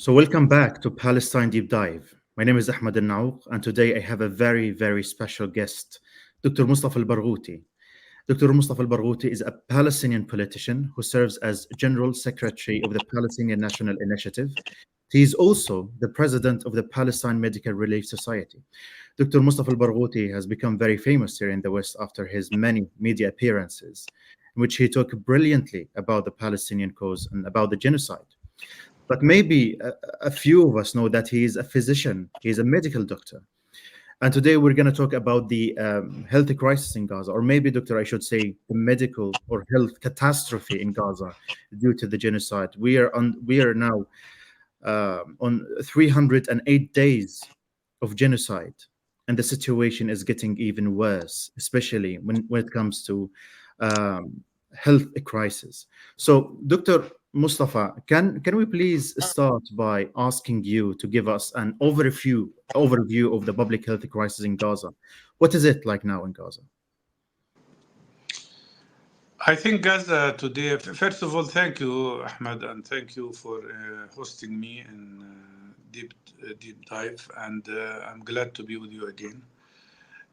So, welcome back to Palestine Deep Dive. My name is Ahmed Al and today I have a very, very special guest, Dr. Mustafa Barghouti. Dr. Mustafa Barghouti is a Palestinian politician who serves as General Secretary of the Palestinian National Initiative. He is also the president of the Palestine Medical Relief Society. Dr. Mustafa Barghouti has become very famous here in the West after his many media appearances, in which he talked brilliantly about the Palestinian cause and about the genocide. But maybe a few of us know that he is a physician, he is a medical doctor. And today we're going to talk about the health crisis in Gaza, or maybe, doctor, I should say, the medical or health catastrophe in Gaza due to the genocide. We are now on 308 days of genocide, and the situation is getting even worse, especially when it comes to health crisis. So, Dr. Mustafa, can we please start by asking you to give us an overview of the public health crisis in Gaza? What is it like now in Gaza? I think Gaza today, first of all, thank you, Ahmed, and thank you for hosting me in deep dive. And I'm glad to be with you again.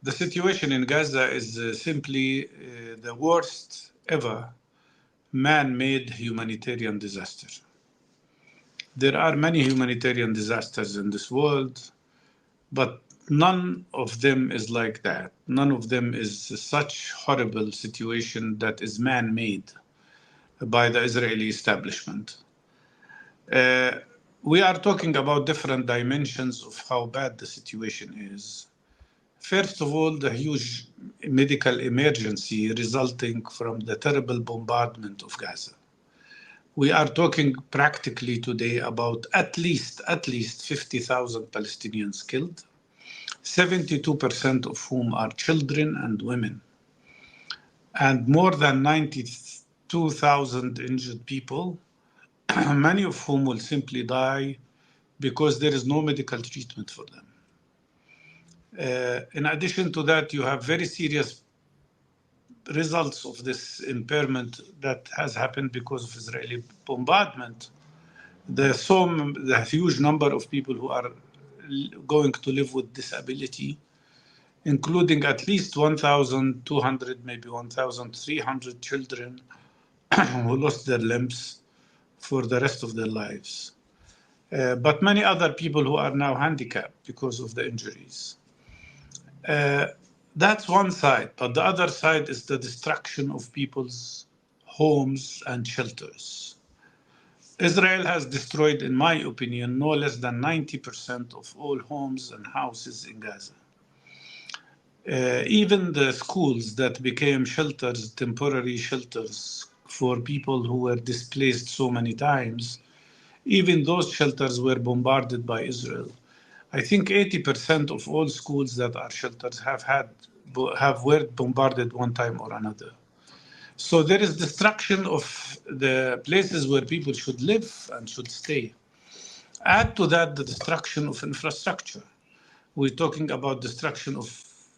The situation in Gaza is simply the worst ever man made humanitarian disaster. There are many humanitarian disasters in this world, but none of them is like that. None of them is such horrible situation that is man-made by the Israeli establishment. Uh, we are talking about different dimensions of how bad the situation is. First of all, the huge medical emergency resulting from the terrible bombardment of Gaza. We are talking practically today about at least 50,000 Palestinians killed, 72% of whom are children and women, and more than 92,000 injured people, many of whom will simply die because there is no medical treatment for them. In addition to that, you have very serious results of this impairment that has happened because of Israeli bombardment. The huge number of people who are going to live with disability, including at least 1,200, maybe 1,300 children who lost their limbs for the rest of their lives. But many other people who are now handicapped because of the injuries. That's one side, but the other side is the destruction of people's homes and shelters. Israel has destroyed, in my opinion, no less than 90% of all homes and houses in Gaza. Even the schools that became shelters, temporary shelters for people who were displaced so many times, even those shelters were bombarded by Israel. I think 80% of all schools that are shelters have were bombarded one time or another. So there is destruction of the places where people should live and should stay. Add to that the destruction of infrastructure. We're talking about destruction of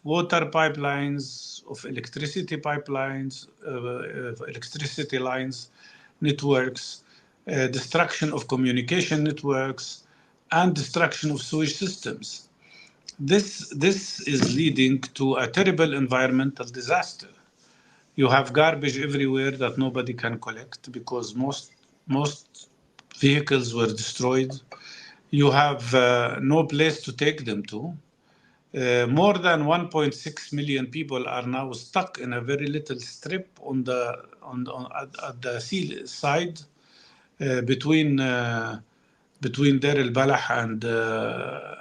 water pipelines, of electricity pipelines, electricity lines, networks, destruction of communication networks, and destruction of sewage systems. This is leading to a terrible environmental disaster. You have garbage everywhere that nobody can collect because most vehicles were destroyed. You have no place to take them to. More than 1.6 million people are now stuck in a very little strip at the sea side between Deir el-Balah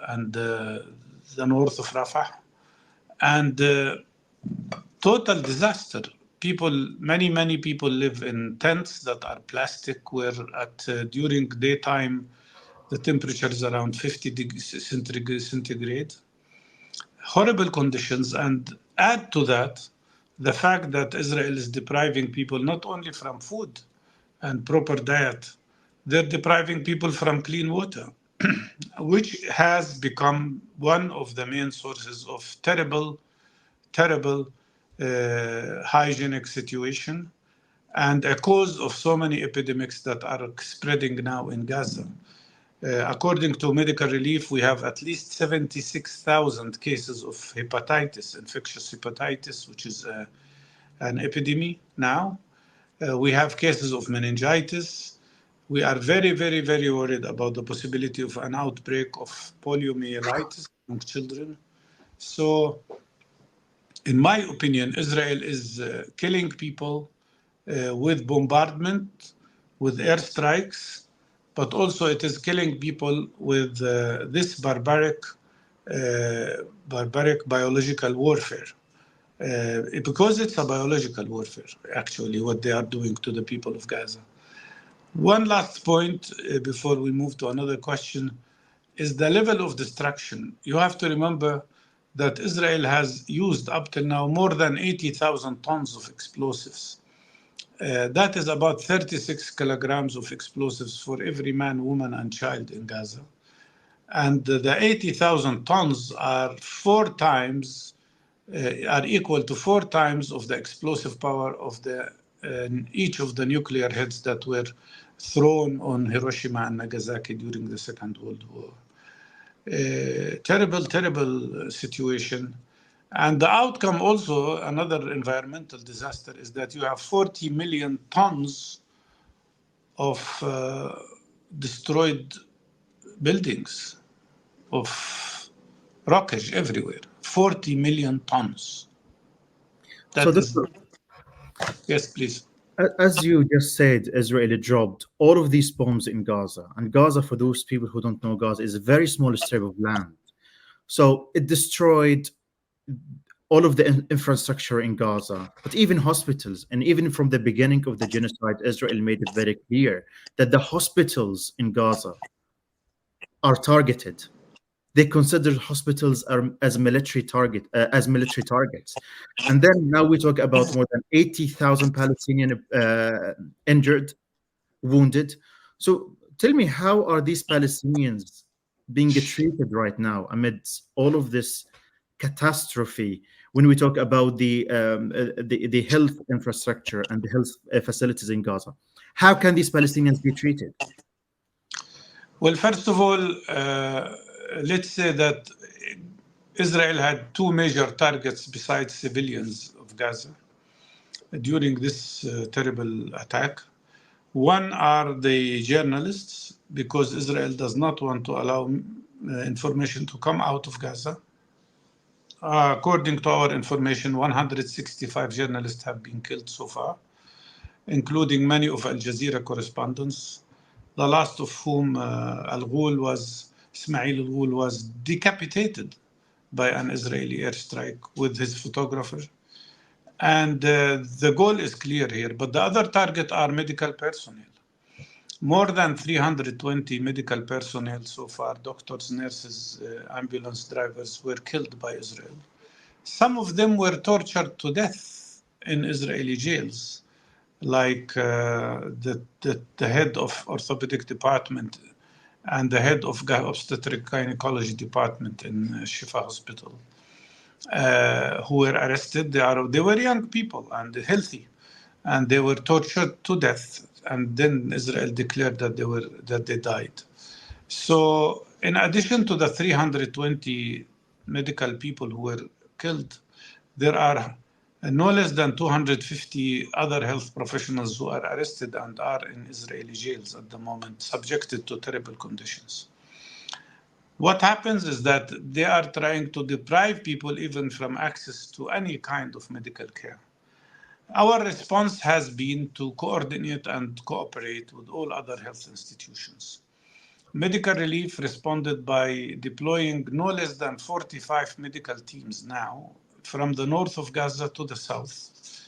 and the north of Rafah, and total disaster. Many people live in tents that are plastic, where during daytime the temperature is around 50 degrees centigrade. Horrible conditions, and add to that the fact that Israel is depriving people not only from food and proper diet, they're depriving people from clean water, which has become one of the main sources of terrible hygienic situation and a cause of so many epidemics that are spreading now in Gaza. According to Medical Relief, we have at least 76,000 cases of hepatitis, infectious hepatitis, which is an epidemic now. We have cases of meningitis. We are very, very, very worried about the possibility of an outbreak of poliomyelitis among children. So, in my opinion, Israel is killing people with bombardment, with airstrikes, but also it is killing people with this barbaric biological warfare. Because it's a biological warfare, actually, what they are doing to the people of Gaza. One last point before we move to another question is the level of destruction. You have to remember that Israel has used up till now more than 80,000 tons of explosives. That is about 36 kilograms of explosives for every man, woman, and child in Gaza. And the 80,000 tons are equal to 4 times of the explosive power of each of the nuclear heads that were thrown on Hiroshima and Nagasaki during the Second World War. Terrible, terrible situation. And the outcome also, another environmental disaster, is that you have 40 million tons of destroyed buildings, of wreckage everywhere. 40 million tons. So, Yes, please. as you just said, Israel dropped all of these bombs in Gaza. And Gaza, for those people who don't know Gaza, is a very small strip of land. So it destroyed all of the infrastructure in Gaza, but even hospitals. And even from the beginning of the genocide, Israel made it very clear that the hospitals in Gaza are targeted. They consider hospitals as military targets. And then now we talk about more than 80,000 Palestinian injured, wounded. So tell me, how are these Palestinians being treated right now amidst all of this catastrophe? When we talk about the health infrastructure and the health facilities in Gaza, how can these Palestinians be treated? Well, first of all, let's say that Israel had two major targets besides civilians of Gaza during this terrible attack. One are the journalists, because Israel does not want to allow information to come out of Gaza. According to our information, 165 journalists have been killed so far, including many of Al Jazeera correspondents, the last of whom, Ismail al-Ghul, was decapitated by an Israeli airstrike with his photographer. And the goal is clear here, but the other target are medical personnel. More than 320 medical personnel so far, doctors, nurses, ambulance drivers, were killed by Israel. Some of them were tortured to death in Israeli jails, like the head of orthopedic department and the head of obstetric gynecology department in Shifa Hospital, who were arrested. They were young people and healthy, and they were tortured to death. And then Israel declared that they died. So, in addition to the 320 medical people who were killed, there are no less than 250 other health professionals who are arrested and are in Israeli jails at the moment, subjected to terrible conditions. What happens is that they are trying to deprive people even from access to any kind of medical care. Our response has been to coordinate and cooperate with all other health institutions. Medical Relief responded by deploying no less than 45 medical teams now from the north of Gaza to the south,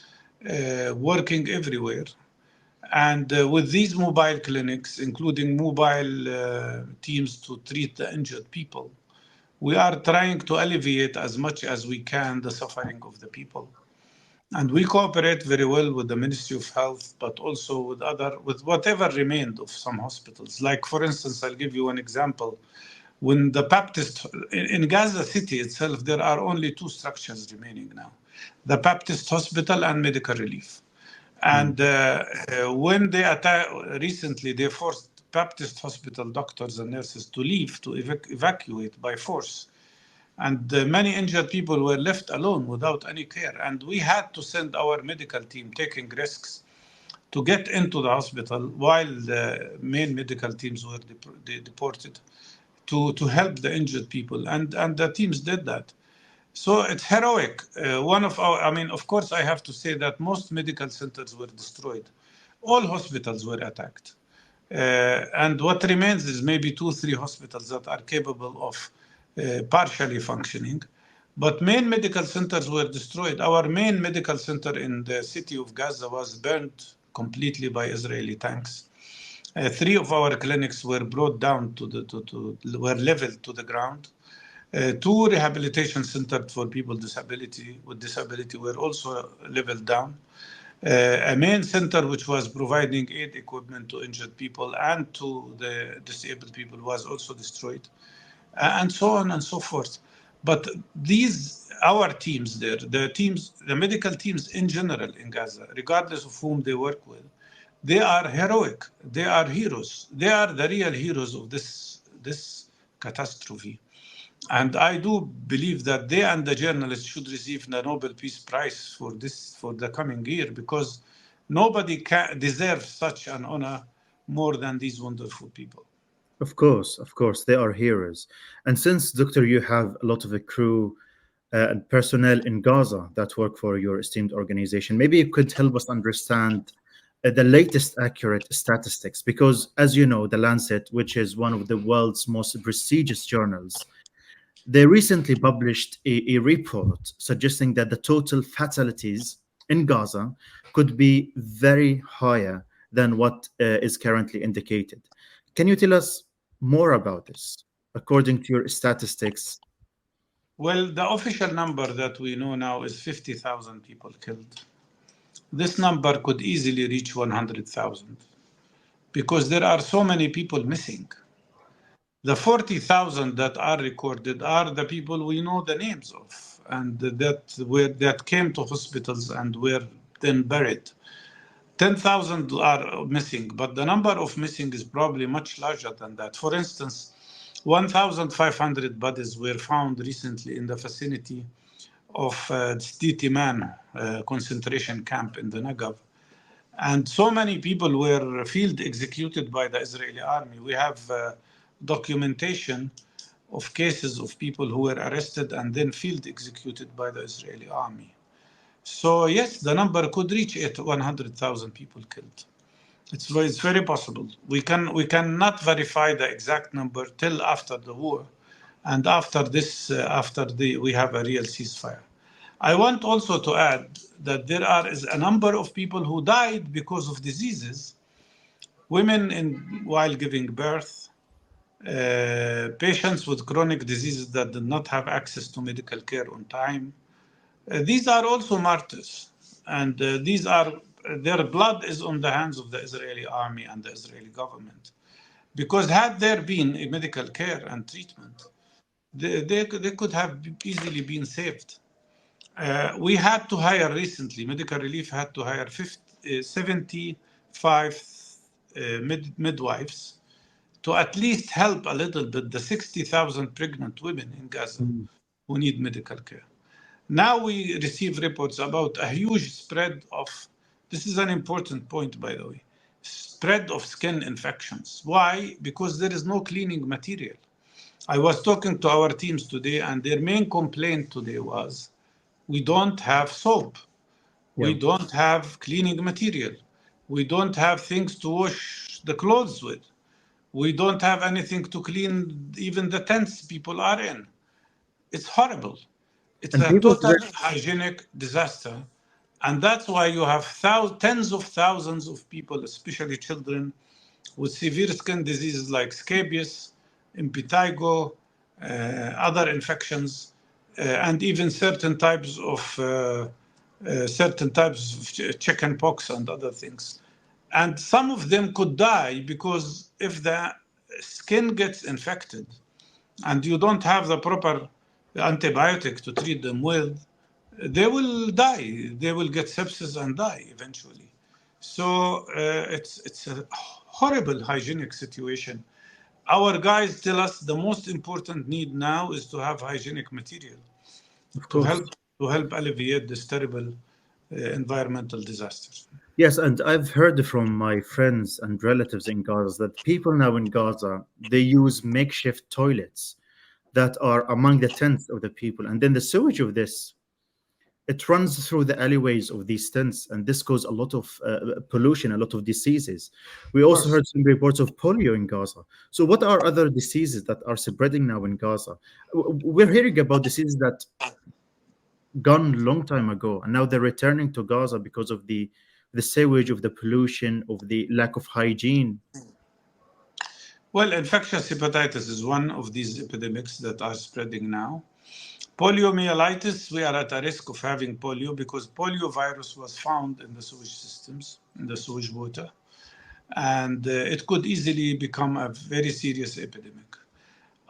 working everywhere. And with these mobile clinics, including mobile teams to treat the injured people, we are trying to alleviate as much as we can the suffering of the people. And we cooperate very well with the Ministry of Health, but also with whatever remained of some hospitals. Like, for instance, I'll give you an example. When the Baptist, in Gaza City itself, there are only two structures remaining now: the Baptist Hospital and Medical Relief. And when they attacked recently, they forced Baptist hospital doctors and nurses to leave, to evacuate by force. And many injured people were left alone without any care. And we had to send our medical team taking risks to get into the hospital while the main medical teams were deported to help the injured people. And the teams did that. So it's heroic. I mean, of course, I have to say that most medical centers were destroyed. All hospitals were attacked. And what remains is maybe 2, 3 hospitals that are capable of partially functioning. But main medical centers were destroyed. Our main medical center in the city of Gaza was burned completely by Israeli tanks. 3 of our clinics were brought down were leveled to the ground. 2 rehabilitation centers for people with disability were also leveled down. A main center which was providing aid equipment to injured people and to the disabled people was also destroyed, and so on and so forth. But our teams there, the medical teams in general in Gaza, regardless of whom they work with, they are heroic. They are heroes. They are the real heroes of this catastrophe. And I do believe that they and the journalists should receive the Nobel Peace Prize for the coming year, because nobody deserves such an honor more than these wonderful people. Of course, they are heroes. And since, Doctor, you have a lot of a crew and personnel in Gaza that work for your esteemed organization, maybe you could help us understand the latest accurate statistics. Because, as you know, The Lancet, which is one of the world's most prestigious journals, they recently published a report suggesting that the total fatalities in Gaza could be very higher than what is currently indicated. Can you tell us more about this? According to your statistics. Well, the official number that we know now is 50,000 people killed. This number could easily reach 100,000 because there are so many people missing. The 40,000 that are recorded are the people we know the names of and that came to hospitals and were then buried. 10,000 are missing, but the number of missing is probably much larger than that. For instance, 1,500 bodies were found recently in the vicinity of Sditi Man concentration camp in the Negev. And so many people were field executed by the Israeli army. We have documentation of cases of people who were arrested and then field executed by the Israeli army. So yes, the number could reach 100,000 people killed. It's very possible. We cannot verify the exact number till after the war, and after we have a real ceasefire. I want also to add that is a number of people who died because of diseases, women while giving birth, patients with chronic diseases that did not have access to medical care on time. These are also martyrs, and their blood is on the hands of the Israeli army and the Israeli government. Because had there been a medical care and treatment, they could have easily been saved. We had to hire recently, Medical Relief had to hire 75 midwives to at least help a little bit the 60,000 pregnant women in Gaza Mm. who need medical care. Now we receive reports about a huge spread of, this is an important point, by the way, spread of skin infections. Why? Because there is no cleaning material. I was talking to our teams today, and their main complaint today was, we don't have soap. We Yeah. don't have cleaning material. We don't have things to wash the clothes with. We don't have anything to clean even the tents people are in. It's horrible. It's And a people total hygienic disaster. And that's why you have tens of thousands of people, especially children, with severe skin diseases like scabies, impetigo, other infections, and even certain types of chicken pox and other things. And some of them could die because if the skin gets infected and you don't have the proper antibiotic to treat them with, they will die. They will get sepsis and die eventually. So it's a horrible hygienic situation. Our guys tell us the most important need now is to have hygienic material Of to course. help to help alleviate this terrible environmental disaster. Yes, and I've heard from my friends and relatives in Gaza that people now in Gaza they use makeshift toilets that are among the tents of the people, and then the sewage of this it runs through the alleyways of these tents, and this causes a lot of pollution, a lot of diseases. We Of also course. heard some reports of polio in Gaza. So, what are other diseases that are spreading now in Gaza? We're hearing about diseases that gone long time ago, and now they're returning to Gaza because of the sewage, of the pollution, of the lack of hygiene. Well, infectious hepatitis is one of these epidemics that are spreading now. Poliomyelitis, we are at a risk of having polio because polio virus was found in the sewage systems, in the sewage water, and it could easily become a very serious epidemic.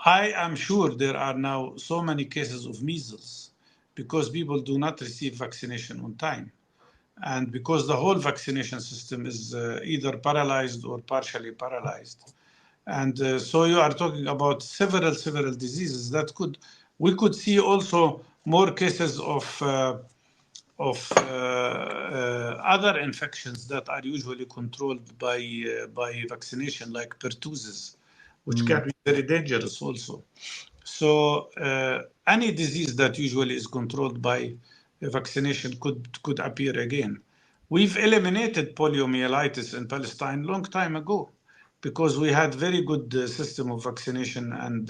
I am sure there are now so many cases of measles because people do not receive vaccination on time. And because the whole vaccination system is either paralyzed or partially paralyzed. And so you are talking about several diseases that we could see also more cases of other infections that are usually controlled by vaccination, like pertussis, which Mm. can be very dangerous also. So any disease that usually is controlled by vaccination could appear again. We've eliminated poliomyelitis in Palestine long time ago because we had very good system of vaccination and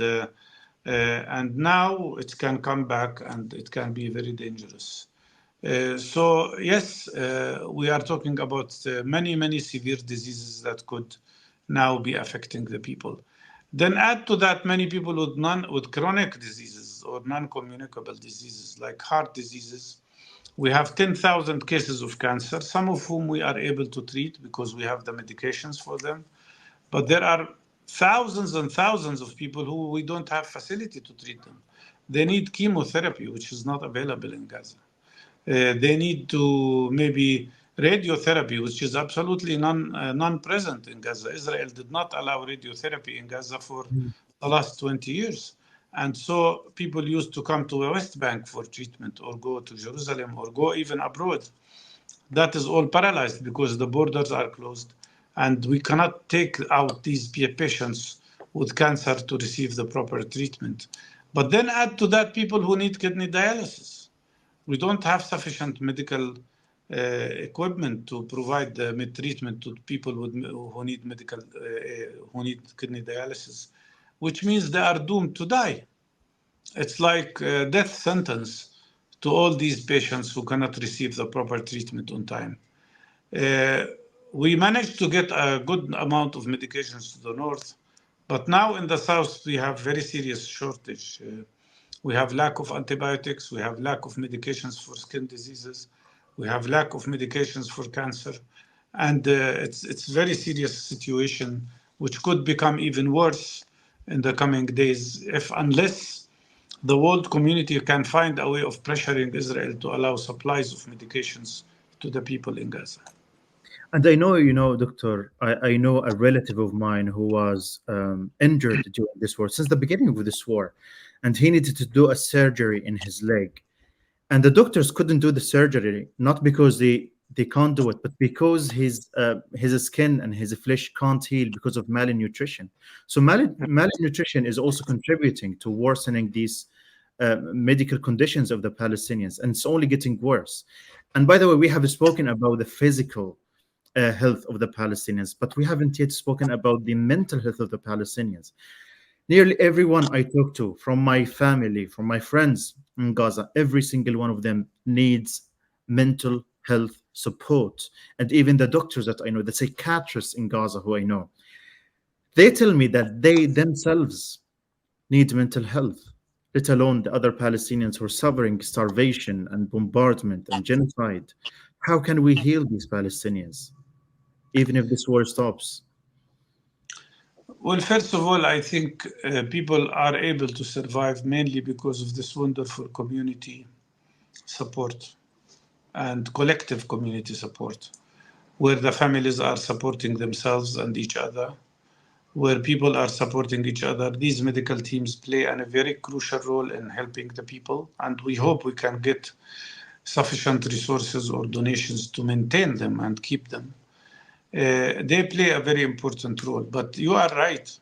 now it can come back and it can be very dangerous. So yes, we are talking about many severe diseases that could now be affecting the people. Then add to that many people with chronic diseases or non-communicable diseases like heart diseases. We have 10,000 cases of cancer, some of whom we are able to treat because we have the medications for them. But there are thousands and thousands of people who we don't have facility to treat them. They need chemotherapy, which is not available in Gaza. They need to maybe radiotherapy, which is absolutely non-present in Gaza. Israel did not allow radiotherapy in Gaza for Mm. the last 20 years. And so people used to come to the West Bank for treatment or go to Jerusalem or go even abroad. That is all paralyzed because the borders are closed and we cannot take out these patients with cancer to receive the proper treatment. But then add to that people who need kidney dialysis. We don't have sufficient medical equipment to provide the treatment to people who need who need kidney dialysis, which means they are doomed to die. It's like a death sentence to all these patients who cannot receive the proper treatment on time. Uh, we managed to get a good amount of medications to the north, but now in the south we have very serious shortage. We have lack of antibiotics, we have lack of medications for skin diseases, we have lack of medications for cancer, and it's very serious situation which could become even worse in the coming days if unless the world community can find a way of pressuring Israel to allow supplies of medications to the people in Gaza. And I know, Doctor, I know a relative of mine who was injured during this war, since the beginning of this war, and he needed to do a surgery in his leg. And the doctors couldn't do the surgery, not because they can't do it, but because his skin and his flesh can't heal because of malnutrition. So malnutrition is also contributing to worsening these medical conditions of the Palestinians, and it's only getting worse. And by the way, we have spoken about the physical health of the Palestinians, but we haven't yet spoken about the mental health of the Palestinians. Nearly everyone I talk to, from my family, from my friends in Gaza, every single one of them needs mental health support. And even the doctors that I know, the psychiatrists in Gaza who I know, they tell me that they themselves need mental health, let alone the other Palestinians who are suffering starvation and bombardment and genocide. How can we heal these Palestinians, even if this war stops? Well, first of all, I think people are able to survive mainly because of this wonderful community support and collective community support. where the families are supporting themselves and each other, where people are supporting each other. These medical teams play a very crucial role in helping the people, and we hope we can get sufficient resources or donations to maintain them and keep them. They play a very important role. But you are right.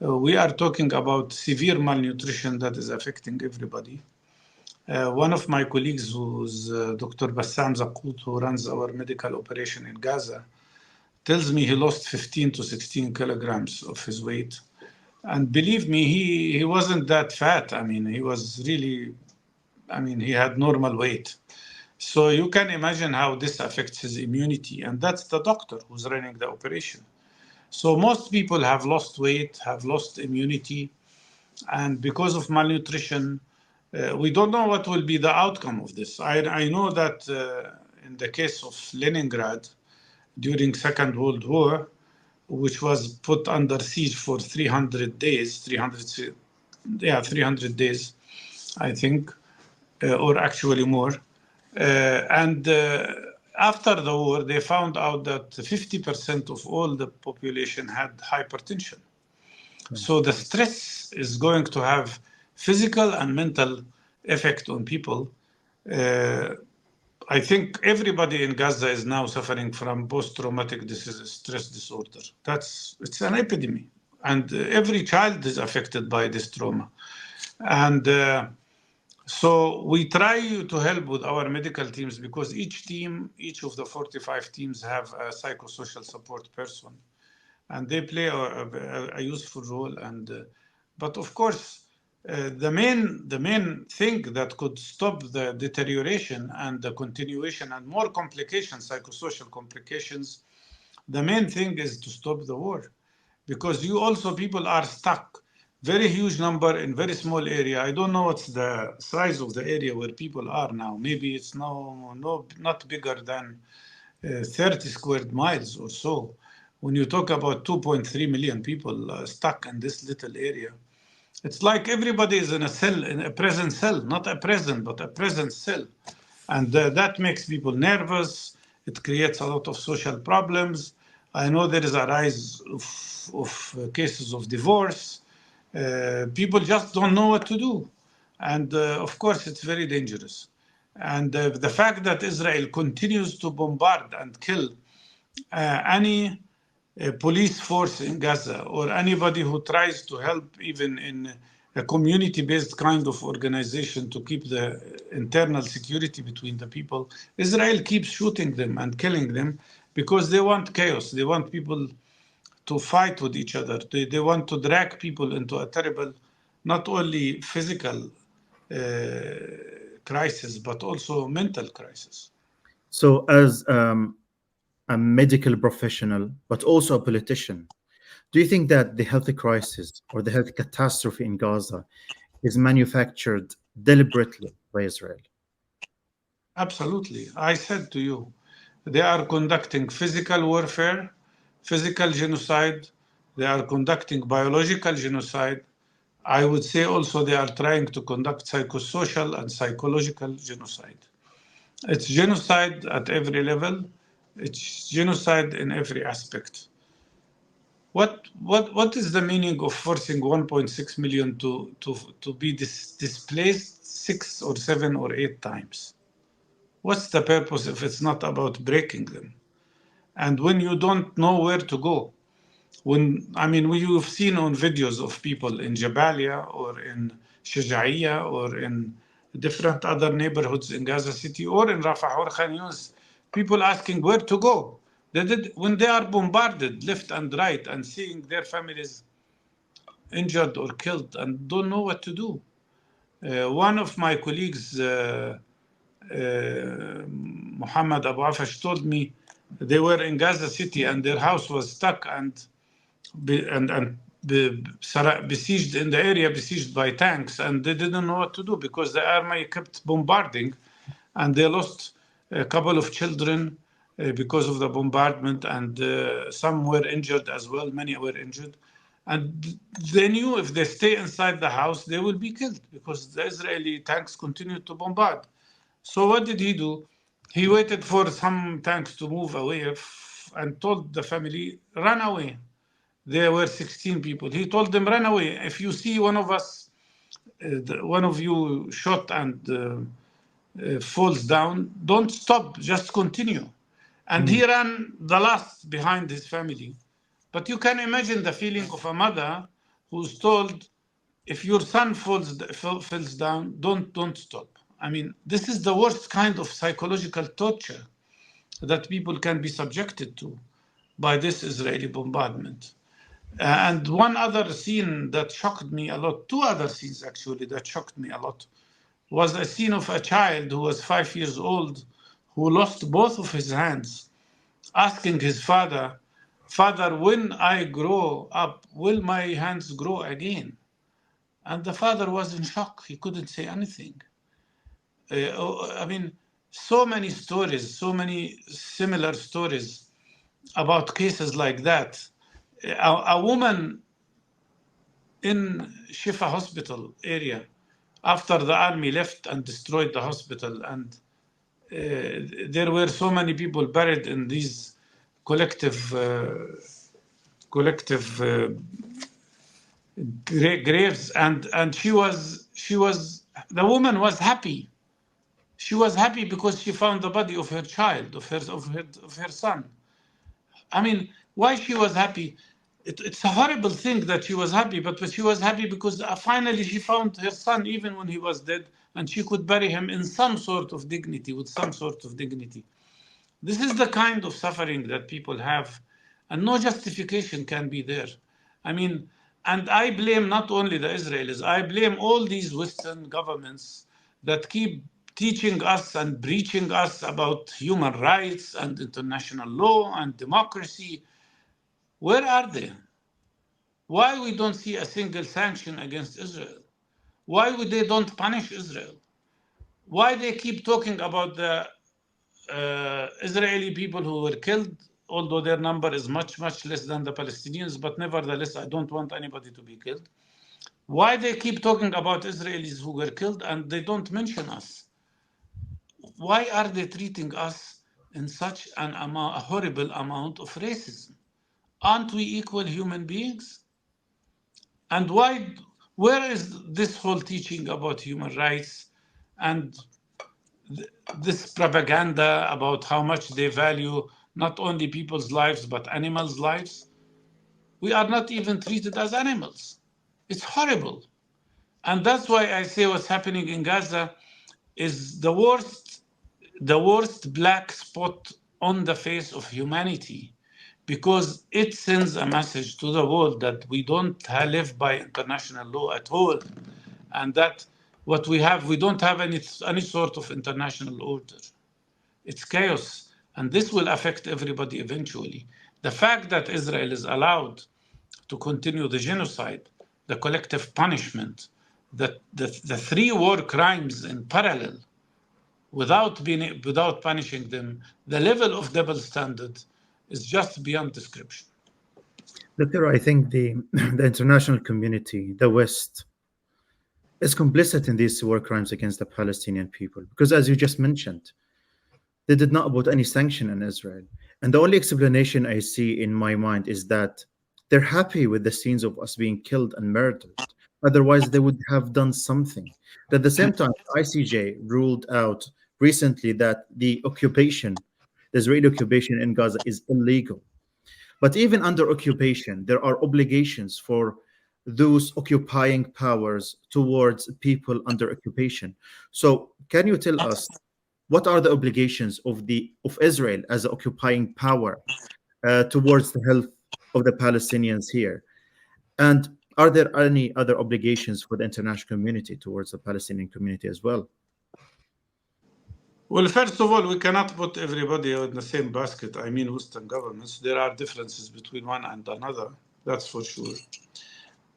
We are talking about severe malnutrition that is affecting everybody. One of my colleagues, who's Dr. Bassam Zakout, who runs our medical operation in Gaza, tells me he lost 15 to 16 kilograms of his weight. And believe me, he wasn't that fat. I mean, he was really, he had normal weight. So you can imagine how this affects his immunity. And that's the doctor who's running the operation. So most people have lost weight, have lost immunity. And because of malnutrition, we don't know what will be the outcome of this. I know that in the case of Leningrad, during Second World War, which was put under siege for 300 days, 300 days, I think, or actually more. And after the war, they found out that 50% of all the population had hypertension. So the stress is going to have physical and mental effect on people. I think everybody in Gaza is now suffering from post-traumatic stress disorder. It's an epidemic, and every child is affected by this trauma. And so we try to help with our medical teams, because each of the 45 teams have a psychosocial support person, and they play a useful role. But of course, the main thing that could stop the deterioration and the continuation and more complications, psychosocial complications, the main thing is to stop the war, because people are stuck. Very huge number in very small area. I don't know what's the size of the area where people are now. Maybe it's not bigger than 30 square miles or so. When you talk about 2.3 million people stuck in this little area, it's like everybody is in a cell, in a prison cell, not a prison, but a prison cell. And that makes people nervous. It creates a lot of social problems. I know there is a rise of cases of divorce. People just don't know what to do. And of course, it's very dangerous. And the fact that Israel continues to bombard and kill any police force in Gaza, or anybody who tries to help even in a community-based kind of organization to keep the internal security between the people, Israel keeps shooting them and killing them because they want chaos. They want people to fight with each other. They want to drag people into a terrible, not only physical crisis, but also mental crisis. So, as a medical professional, but also a politician, do you think that the health crisis or the health catastrophe in Gaza is manufactured deliberately by Israel? Absolutely. I said to you, they are conducting physical warfare, physical genocide. They are conducting biological genocide. I would say also they are trying to conduct psychosocial and psychological genocide. It's genocide at every level. It's genocide in every aspect. What is the meaning of forcing 1.6 million to be displaced 6 or 7 or 8 times? What's the purpose if it's not about breaking them? And when you don't know where to go, you've seen on videos of people in Jabalia or in Shajaiya or in different other neighborhoods in Gaza City or in Rafah or Khan Younis, people asking where to go. When they are bombarded left and right and seeing their families injured or killed and don't know what to do. One of my colleagues, Muhammad Abu Afash, told me they were in Gaza City and their house was stuck and besieged in the area, besieged by tanks, and they didn't know what to do because the army kept bombarding, and they lost a couple of children because of the bombardment, and some were injured as well. Many were injured, and they knew if they stay inside the house, they will be killed because the Israeli tanks continued to bombard. So what did he do? He waited for some tanks to move away and told the family, run away. There were 16 people. He told them, run away. If you see one of us, one of you shot and falls down, don't stop, just continue. And he ran the last behind his family. But you can imagine the feeling of a mother who's told, if your son falls down, don't stop. I mean, this is the worst kind of psychological torture that people can be subjected to by this Israeli bombardment. And one other scene that shocked me a lot, two other scenes actually that shocked me a lot, was a scene of a child who was 5 years old who lost both of his hands, asking his father, Father, when I grow up, will my hands grow again? And the father was in shock. He couldn't say anything. I mean, so many stories, so many similar stories about cases like that. A woman in Shifa hospital area, after the army left and destroyed the hospital, and there were so many people buried in these collective graves, and she was the woman was happy. She was happy because she found the body of her child, of her son. I mean, why she was happy? It's a horrible thing that she was happy, but she was happy because finally she found her son, even when he was dead, and she could bury him in some sort of dignity, with some sort of dignity. This is the kind of suffering that people have, and no justification can be there. I mean, and I blame not only the Israelis, I blame all these Western governments that keep teaching us and preaching us about human rights and international law and democracy. Where are they? Why we don't see a single sanction against Israel? Why they don't punish Israel? Why they keep talking about the Israeli people who were killed, although their number is much, much less than the Palestinians, but nevertheless, I don't want anybody to be killed. Why they keep talking about Israelis who were killed and they don't mention us? Why are they treating us in such a horrible amount of racism? Aren't we equal human beings? And where is this whole teaching about human rights and this propaganda about how much they value not only people's lives but animals' lives? We are not even treated as animals. It's horrible. And that's why I say what's happening in Gaza is the worst black spot on the face of humanity, because it sends a message to the world that we don't live by international law at all, and that what we don't have any sort of international order. It's chaos, and this will affect everybody eventually. The fact that Israel is allowed to continue the genocide, the collective punishment, the three war crimes in parallel, without punishing them, the level of double standard is just beyond description. Doctor, I think the international community, the West, is complicit in these war crimes against the Palestinian people. Because as you just mentioned, they did not put any sanction on Israel. And the only explanation I see in my mind is that they're happy with the scenes of us being killed and murdered. Otherwise, they would have done something. But at the same time, ICJ ruled out recently that the Israeli occupation in Gaza is illegal. But even under occupation, there are obligations for those occupying powers towards people under occupation. So, can you tell us what are the obligations of Israel as an occupying power towards the health of the Palestinians here? And are there any other obligations for the international community towards the Palestinian community as well? Well, first of all, we cannot put everybody in the same basket. I mean, Western governments, there are differences between one and another, that's for sure.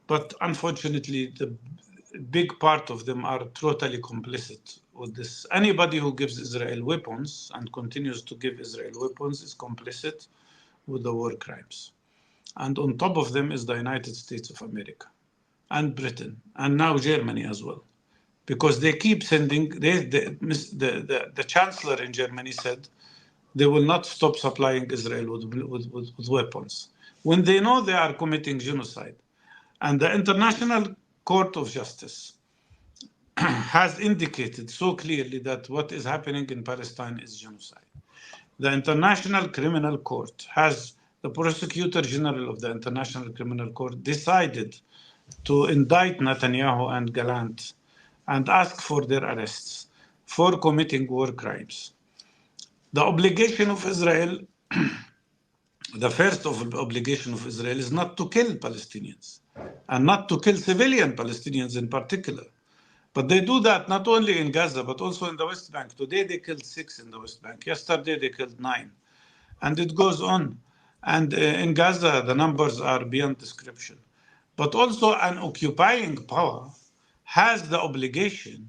But unfortunately, the big part of them are totally complicit with this. Anybody who gives Israel weapons and continues to give Israel weapons is complicit with the war crimes. And on top of them is the United States of America and Britain, and now Germany as well. because they keep sending. The chancellor in Germany said they will not stop supplying Israel with weapons when they know they are committing genocide. And the International Court of Justice has indicated so clearly that what is happening in Palestine is genocide. The International Criminal Court has, the Prosecutor General of the International Criminal Court decided to indict Netanyahu and Gallant and ask for their arrests for committing war crimes. The obligation of Israel, the first obligation of Israel is not to kill Palestinians and not to kill civilian Palestinians in particular. But they do that not only in Gaza, but also in the West Bank. Today they killed 6 in the West Bank. Yesterday they killed 9. And it goes on. And in Gaza, the numbers are beyond description. But also an occupying power has the obligation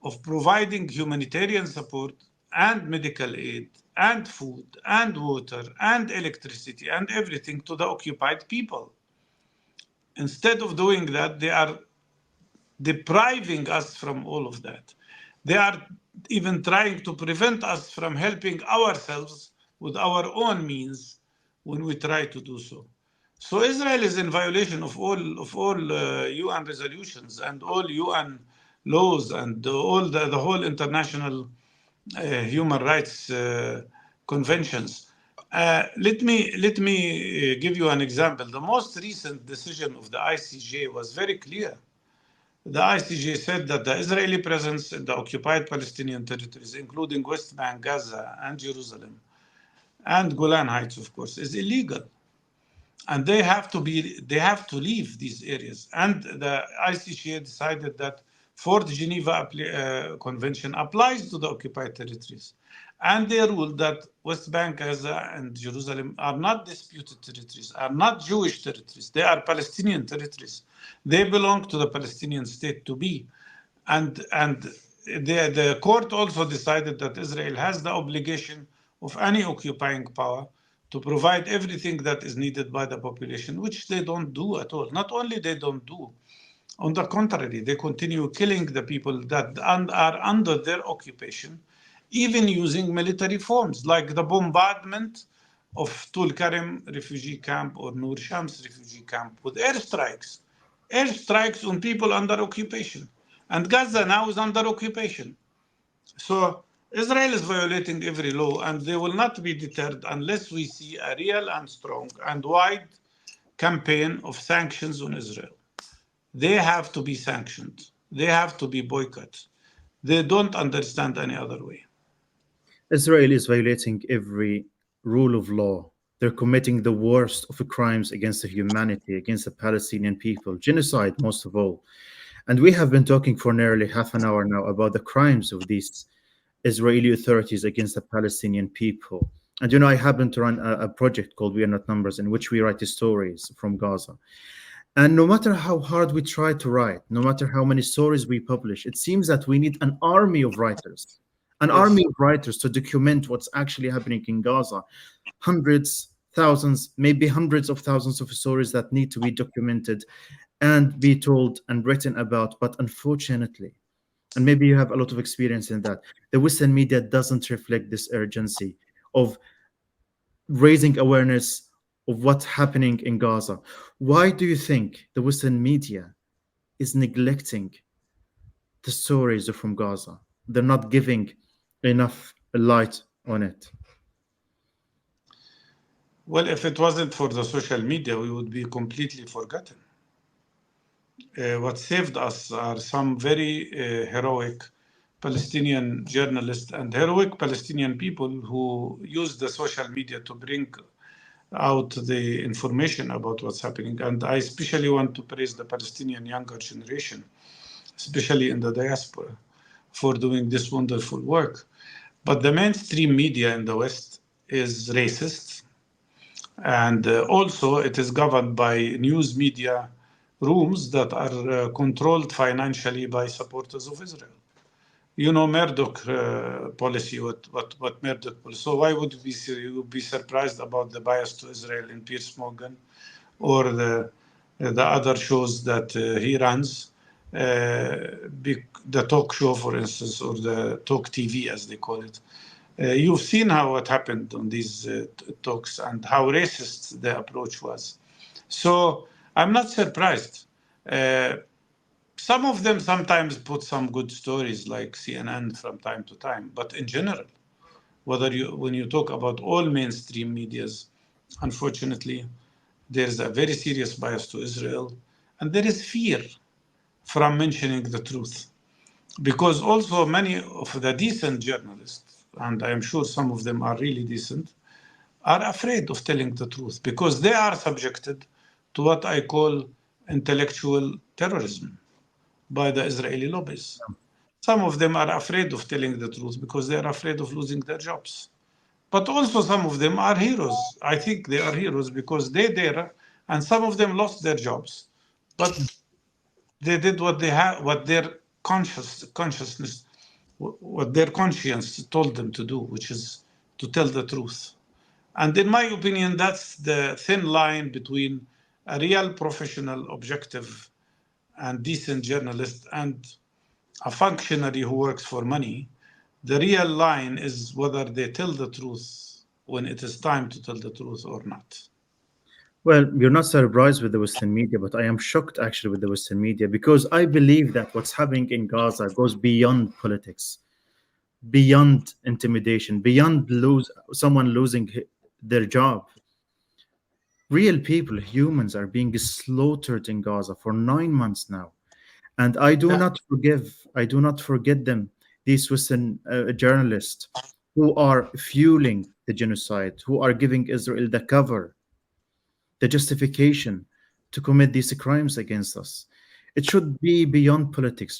of providing humanitarian support and medical aid and food and water and electricity and everything to the occupied people. Instead of doing that, they are depriving us from all of that. They are even trying to prevent us from helping ourselves with our own means when we try to do so. So Israel is in violation of all UN resolutions and all UN laws and all the whole international human rights conventions. Let me give you an example. The most recent decision of the ICJ was very clear. The ICJ said that the Israeli presence in the occupied Palestinian territories, including West Bank, Gaza, and Jerusalem, and Golan Heights, of course, is illegal. And they have to leave these areas. And the ICJ decided that Fourth Geneva Convention applies to the occupied territories. And they ruled that West Bank, Gaza, and Jerusalem are not disputed territories, are not Jewish territories. They are Palestinian territories. They belong to the Palestinian state to be. And the court also decided that Israel has the obligation of any occupying power to provide everything that is needed by the population, which they don't do at all. Not only they don't do, on the contrary, they continue killing the people that are under their occupation, even using military forms, like the bombardment of Tulkarem refugee camp or Nur Shams refugee camp with airstrikes. Airstrikes on people under occupation. And Gaza now is under occupation. So Israel is violating every law, and they will not be deterred unless we see a real and strong and wide campaign of sanctions on Israel. They have to be sanctioned. They have to be boycotted. They don't understand any other way. Israel is violating every rule of law. They're committing the worst of the crimes against the humanity, against the Palestinian people, genocide most of all. And we have been talking for nearly half an hour now about the crimes of these Israeli authorities against the Palestinian people. And I happen to run a project called We Are Not Numbers, in which we write stories from Gaza. And no matter how hard we try to write, no matter how many stories we publish, it seems that we need an army of writers, to document what's actually happening in Gaza. Hundreds, thousands, maybe hundreds of thousands of stories that need to be documented and be told and written about. But unfortunately, and maybe you have a lot of experience in that, the Western media doesn't reflect this urgency of raising awareness of what's happening in Gaza. Why do you think the Western media is neglecting the stories from Gaza? They're not giving enough light on it. Well, if it wasn't for the social media, we would be completely forgotten. What saved us are some very heroic Palestinian journalists and heroic Palestinian people who use the social media to bring out the information about what's happening. And I especially want to praise the Palestinian younger generation, especially in the diaspora, for doing this wonderful work. But the mainstream media in the West is racist. And also it is governed by news media rooms that are controlled financially by supporters of Israel. Murdoch policy, what Murdoch policy. So why would you be surprised about the bias to Israel in Piers Morgan or the other shows that he runs? the talk show, for instance, or the talk TV, as they call it. You've seen how what happened on these talks and how racist the approach was. So I'm not surprised. Some of them sometimes put some good stories like CNN from time to time, but in general, when you talk about all mainstream medias, unfortunately, there's a very serious bias to Israel, and there is fear from mentioning the truth. Because also many of the decent journalists, and I am sure some of them are really decent, are afraid of telling the truth because they are subjected to what I call intellectual terrorism by the Israeli lobbies. Some of them are afraid of telling the truth because they are afraid of losing their jobs. But also some of them are heroes. I think they are heroes because they dare, and some of them lost their jobs. But they did what they had, what their consciousness, what their conscience told them to do, which is to tell the truth. And in my opinion, that's the thin line between a real professional, objective, and decent journalist and a functionary who works for money. The real line is whether they tell the truth when it is time to tell the truth or not. Well, you're not surprised with the Western media, but I am shocked actually with the Western media because I believe that what's happening in Gaza goes beyond politics, beyond intimidation, beyond someone losing their job. Real people, humans, are being slaughtered in Gaza for 9 months now. And I do Yeah. not forget them, these Western journalists who are fueling the genocide, who are giving Israel the cover, the justification to commit these crimes against us. It should be beyond politics,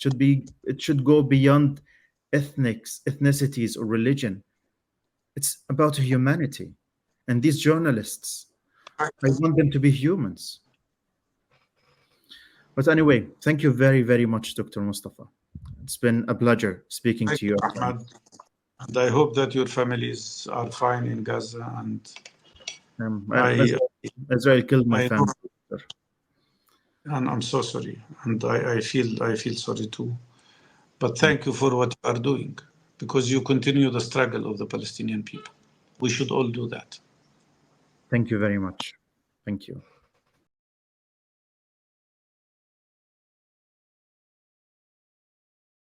it should go beyond ethnicities or religion. It's about humanity. And these journalists, I want them to be humans. But anyway, thank you very, very much, Dr. Mustafa. It's been a pleasure speaking Thank to you, you. Ahmad. And I hope that your families are fine in Gaza. And I, Israel killed my I know, family. and I'm so sorry. And I feel sorry too. But thank you for what you are doing because you continue the struggle of the Palestinian people. We should all do that. Thank you very much. Thank you.